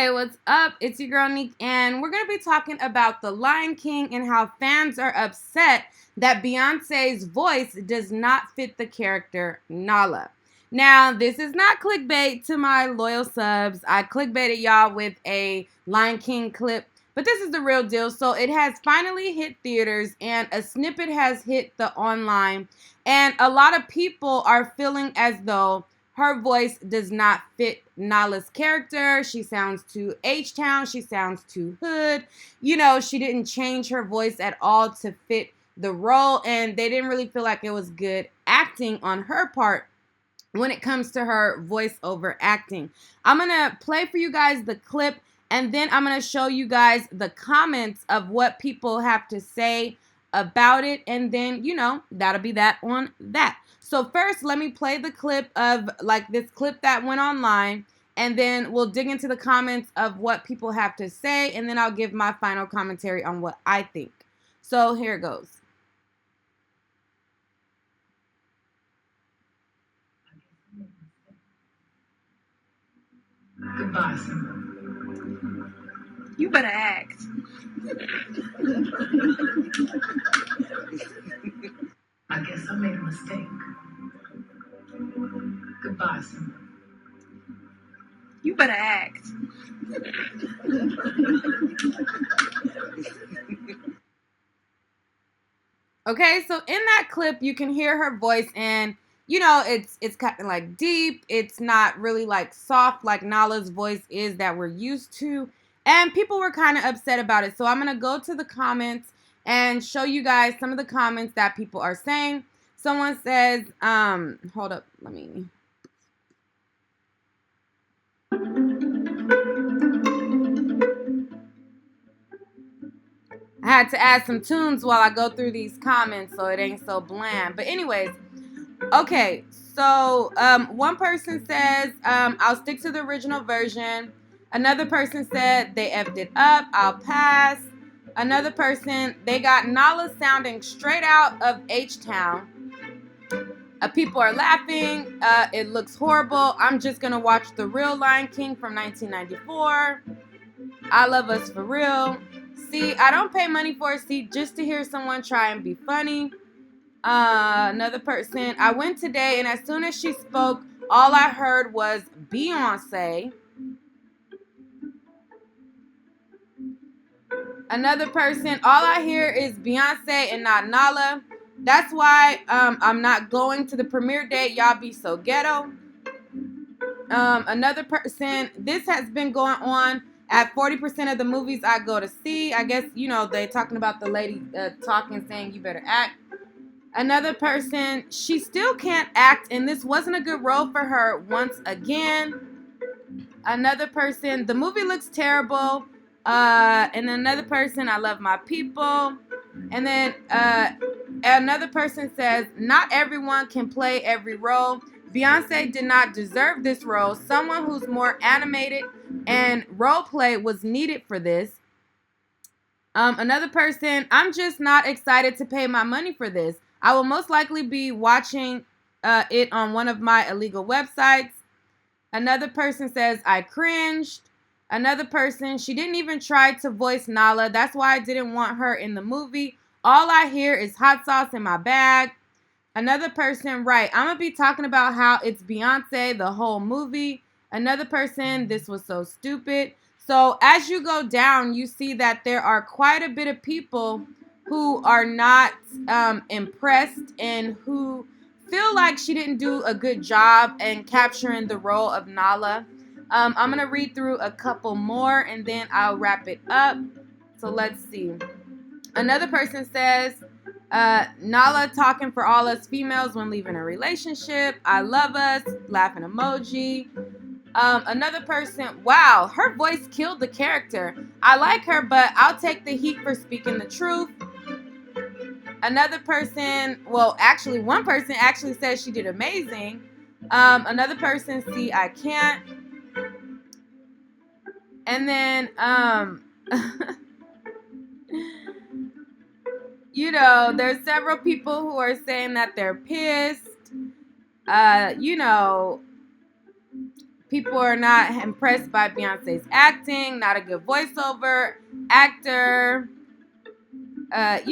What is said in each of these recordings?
Hey, what's up? It's your girl Nique, and we're going to be talking about The Lion King and how fans are upset that Beyonce's voice does not fit the character Nala. Now, this is not clickbait to my loyal subs. I clickbaited y'all with a Lion King clip, but this is the real deal. So it has finally hit theaters, and a snippet has hit the online, and a lot of people are feeling as though her voice does not fit Nala's character. She sounds too H-Town. She sounds too hood. You know, she didn't change her voice at all to fit the role, and they didn't really feel like it was good acting on her part when it comes to her voiceover acting. I'm going to play for you guys the clip, and then I'm going to show you guys the comments of what people have to say about it, and then, you know, that'll be that on that. So first, let me play the clip of, like, this clip that went online, and then we'll dig into the comments of what people have to say, and then I'll give my final commentary on what I think. So here it goes. Goodbye, Simba. You better act. I guess I made a mistake. Goodbye, Simba. You better act. Okay, so in that clip, you can hear her voice, and you know it's kind of like deep. It's not really like soft like Nala's voice is that we're used to, and people were kind of upset about it. So I'm gonna go to the comments and show you guys some of the comments that people are saying. Someone says, hold up, let me. I had to add some tunes while I go through these comments so it ain't so bland. But anyways, okay, so one person says, I'll stick to the original version. Another person said they effed it up. I'll pass. Another person, they got Nala sounding straight out of H-Town. People are laughing. It looks horrible. I'm just going to watch the real Lion King from 1994. I love us for real. See, I don't pay money for a seat just to hear someone try and be funny. Another person, I went today, and as soon as she spoke, all I heard was Beyonce. Another person, all I hear is Beyonce and not Nala. That's why I'm not going to the premiere date. Y'all be so ghetto. Another person, this has been going on at 40% of the movies I go to see. I guess, you know, they're talking about the lady talking, saying you better act. Another person, she still can't act, and this wasn't a good role for her once again. Another person, the movie looks terrible. And another person, I love my people. And then another person says, not everyone can play every role. Beyonce did not deserve this role. Someone who's more animated and role play was needed for this. Another person, I'm just not excited to pay my money for this. I will most likely be watching it on one of my illegal websites. Another person says, I cringed. Another person, she didn't even try to voice Nala. That's why I didn't want her in the movie. All I hear is hot sauce in my bag. Another person, right, I'm going to be talking about how it's Beyonce the whole movie. Another person, this was so stupid. So as you go down, you see that there are quite a bit of people who are not impressed and who feel like she didn't do a good job in capturing the role of Nala. I'm going to read through a couple more and then I'll wrap it up. So let's see. Another person says, Nala talking for all us females when leaving a relationship. I love us. Laughing emoji. Another person, wow, her voice killed the character. I like her, but I'll take the heat for speaking the truth. Another person, well, actually, one person actually says she did amazing. Another person, see, I can't. And then, you know, there's several people who are saying that they're pissed. You know, people are not impressed by Beyonce's acting, not a good voiceover actor, et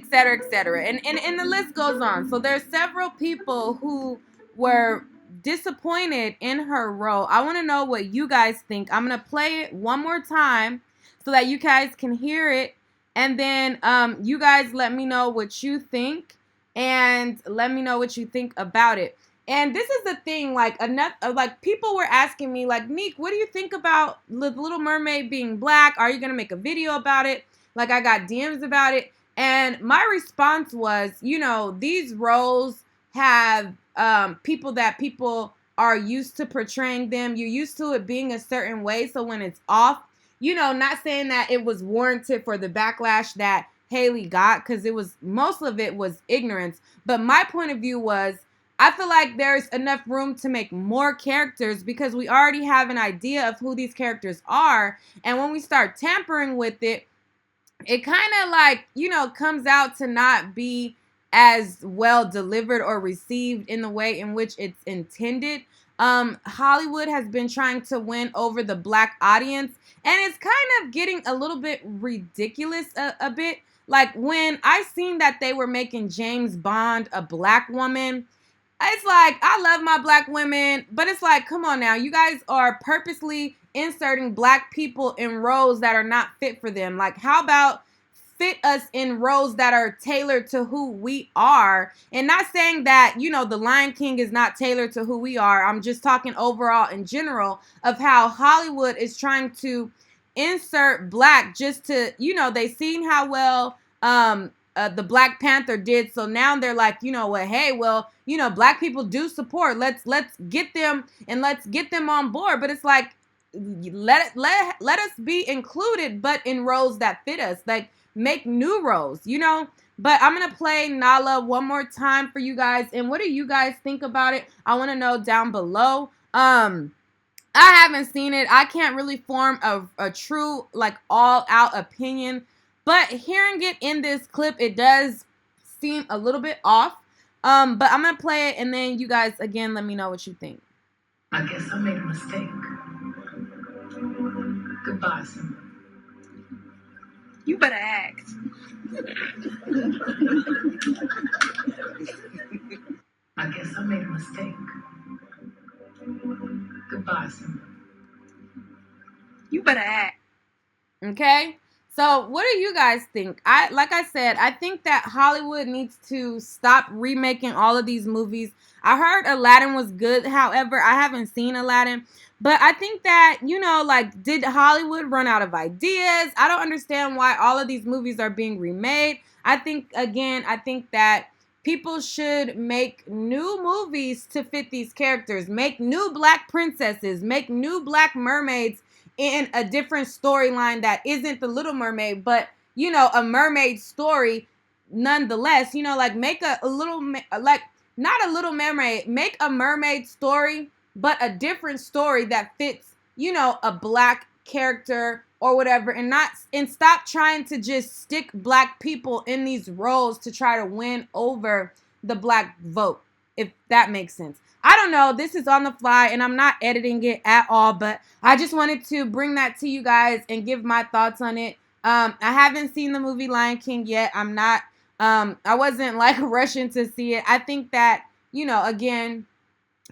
cetera, et cetera. And the list goes on. So there's several people who were disappointed in her role. I want to know what you guys think. I'm going to play it one more time so that you guys can hear it. And then you guys let me know what you think. And let me know what you think about it. And this is the thing, like people were asking me, like, Nique, what do you think about the Little Mermaid being black? Are you going to make a video about it? Like, I got DMs about it. And my response was, these roles have people are used to portraying them. You're used to it being a certain way. So when it's off, not saying that it was warranted for the backlash that Haley got, because most of it was ignorance. But my point of view was, I feel like there's enough room to make more characters because we already have an idea of who these characters are. And when we start tampering with it, it kind of comes out to not be as well delivered or received in the way in which it's intended. Hollywood has been trying to win over the black audience, and it's kind of getting a little bit ridiculous a bit. Like when I seen that they were making James Bond a black woman, it's like, I love my black women, but it's like, come on now. You guys are purposely inserting black people in roles that are not fit for them. Like, how about fit us in roles that are tailored to who we are? And not saying that, the Lion King is not tailored to who we are. I'm just talking overall in general of how Hollywood is trying to insert black just to, they seen how well the Black Panther did, so now they're like, what? Hey, well, black people do support. Let's get them and let's get them on board. But it's like, let us be included, but in roles that fit us. Like, make new roles, But I'm gonna play Nala one more time for you guys. And what do you guys think about it? I want to know down below. I haven't seen it. I can't really form a true, like, all out opinion. But hearing it in this clip, it does seem a little bit off. But I'm going to play it, and then you guys, again, let me know what you think. I guess I made a mistake. Goodbye, Simba. You better act. I guess I made a mistake. Goodbye, Simba. You better act. Okay? So what do you guys think? Like I said, I think that Hollywood needs to stop remaking all of these movies. I heard Aladdin was good. However, I haven't seen Aladdin. But I think that, did Hollywood run out of ideas? I don't understand why all of these movies are being remade. I think that people should make new movies to fit these characters. Make new black princesses. Make new black mermaids in a different storyline that isn't the Little Mermaid, but, a mermaid story nonetheless. Make a little, not a Little Mermaid, make a mermaid story, but a different story that fits, a black character or whatever, and stop trying to just stick black people in these roles to try to win over the black vote, if that makes sense. I don't know. This is on the fly, and I'm not editing it at all, but I just wanted to bring that to you guys and give my thoughts on it. I haven't seen the movie Lion King yet. I wasn't rushing to see it. I think that, again,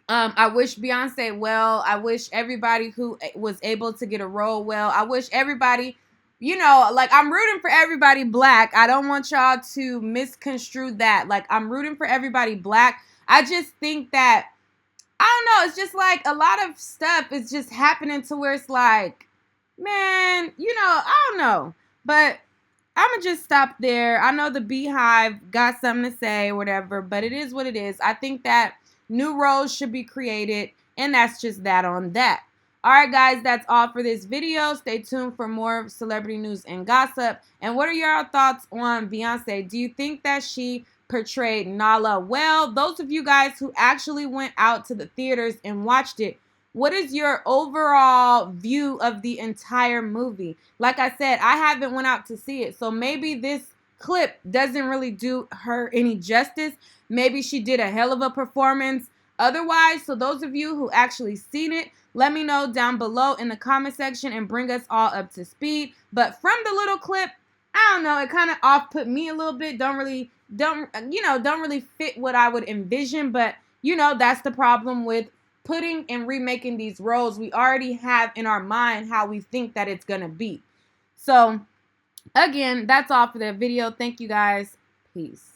I wish Beyonce well. I wish everybody who was able to get a role well. I wish everybody, I'm rooting for everybody black. I don't want y'all to misconstrue that. I'm rooting for everybody black. I just think that, I don't know, it's just a lot of stuff is just happening to where it's like, man, I don't know. But I'm going to just stop there. I know the Beehive got something to say or whatever, but it is what it is. I think that new roles should be created, and that's just that on that. All right, guys, that's all for this video. Stay tuned for more celebrity news and gossip. And what are your thoughts on Beyonce? Do you think that she portrayed Nala well? Those of you guys who actually went out to the theaters and watched it, what is your overall view of the entire movie? Like I said, I haven't went out to see it, so maybe this clip doesn't really do her any justice. Maybe she did a hell of a performance otherwise. So those of you who actually seen it, Let me know down below in the comment section and bring us all up to speed. But from the little clip, I don't know, it kind of off-put me a little bit. Don't really fit what I would envision. But, that's the problem with putting and remaking these roles. We already have in our mind how we think that it's going to be. So, again, that's all for the video. Thank you guys. Peace.